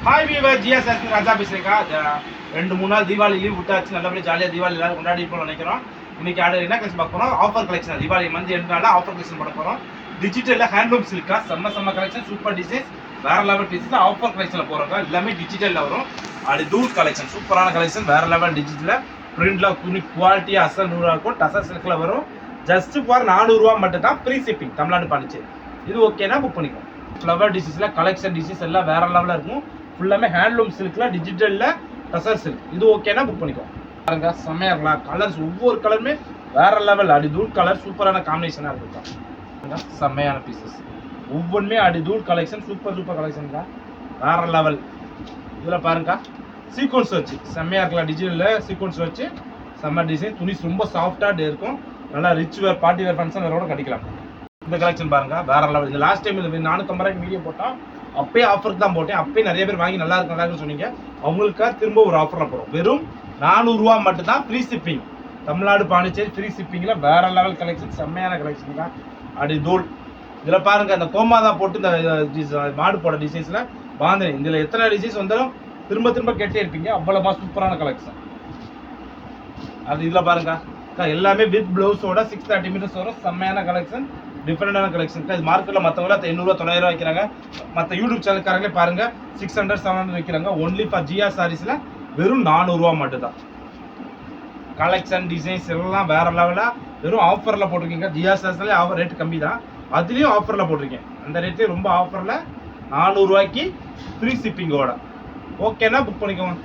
Hi viewer GS ராஜா பேசுறேங்க. 2-3 நாள் Deepavali leave விட்டாச்சு. நல்லபடியாக ஜாலியாக தீபாவளி எல்லாரும் கொண்டாடி போகணும்னு நினைக்கிறோம். இன்னைக்கு என்ன கலெக்ஷன் பார்க்க போகிறோம்? Offer collection. தீபாவளி மந்த் எண்டால ஆஃபர் கலெக்ஷன் பண்ண போகிறோம். டிஜிட்டலில் ஹேண்ட்லூம் சில்கா செம்ம கலெக்ஷன், சூப்பர் டிசைன்ஸ், வேற லெவல் பீசஸ் ஆஃபர் கலெக்ஷனில் போகிறோங்க. எல்லாமே டிஜிட்டலில் வரும். அது டூட் கலெக்ஷன், சூப்பரான கலெக்ஷன், வேற லெவல் டிஜிட்டலில் பிரிண்ட்ல துணி குவாலிட்டி அசல் 100 இருக்கும். டசர் சில்கில் வரும். ஜஸ்ட் ஃபார் 400 ரூபா மட்டும் தான் ஃப்ரீ ஷிப்பிங், தமிழ்நாடு பாண்டிச்சேரி. இது ஓகேனா புக் பண்ணிக்கோங்க. ஃப்ளவர் டிசைன்ஸில் கலெக்ஷன் டிசைன்ஸ் எல்லாம் வேற லெவலில் இருக்கும். ஃபுல்லாமே ஹேண்ட்லூம் சில்கில் டிஜிட்டலில் டசர் சில்க். இது ஓகேனா புக் பண்ணிக்கோங்க. பாருங்க செம்மையா இருக்கலாம். கலர்ஸ் ஒவ்வொரு கலருமே வேற லெவல். அடி தூள் கலர் சூப்பரான காம்பினேஷனாக இருக்கும். செம்மையான பீசஸ் ஒவ்வொன்றுமே அடி தூள் கலெக்ஷன், சூப்பர் கலெக்ஷன் தான், வேற லெவல். இதில் பாருங்க சீக்வன்ஸ் வச்சு செம்மையா இருக்கலாம். டிஜிட்டலில் சீக்வன்ஸ் வச்சு செம்ம டிசைன். துணி ரொம்ப சாஃப்டாக இருக்கும். நல்லா ரிச் வேர், பார்ட்டி வேர், ஃபங்க்ஷன் வேரோட கட்டிக்கலாம். இந்த கலெக்ஷன் பாருங்க வேற லெவல். இந்த லாஸ்ட் டைம் 450 ரூபாய்க்கு வீடியோ போட்டோம். அப்பயே ஆஃபருக்கு தான் போட்டேன். அப்பயே நிறைய பேர் வாங்கி நல்லா இருக்குன்னு சொன்னீங்க. அவங்களுக்காக திரும்ப ஒரு ஆஃபரில் போடும். வெறும் 400 ரூபா மட்டும் தான் free shipping, Tamil Nadu Pondicherry free ஷிப்பிங்கில் வேற லெவல் கலெக்ஷன், செம்மையான கலெக்ஷன் தான். அடி தூள். இதில் பாருங்க இந்த கோமாதா போட்டு இந்த மாடு போட டிசைன்ஸில் பாந்தனி. இதில் எத்தனை டிசைன்ஸ் வந்தாலும் திரும்ப கேட்டே இருப்பீங்க. அவ்வளோமா சூப்பரான கலெக்ஷன். அது இதில் பாருங்க எல்லாமே வித் பிளவுஸோட 630 மீட்டர்ஸ் வரும். செம்மையான கலெக்ஷன், டிஃப்ரெண்டான கலெக்ஷன். இது மார்க்கெட்டில் மற்றவங்கள 800 900 வைக்கிறாங்க. மற்ற யூடியூப் சேனல்காரங்களே பாருங்க 600 700 வைக்கிறாங்க. ஒன்லி ஃபார் ஜிஆர் சாரீஸில் வெறும் 400 ரூபா மட்டும் தான். கலெக்ஷன் டிசைன்ஸ் எல்லாம் வேற லெவலாக வெறும் ஆஃபரில் போட்டிருக்கீங்க. ஜிஆர் சாரீஸ்லேயே ஆஃபர் ரேட் கம்மி தான், அதுலேயும் ஆஃபரில் போட்டிருக்கேன். அந்த ரேட்லேயும் ரொம்ப ஆஃபரில் 400 ரூபாய்க்கு ஃப்ரீ ஷிப்பிங்கோட. ஓகேனா புக் பண்ணிக்கோங்க.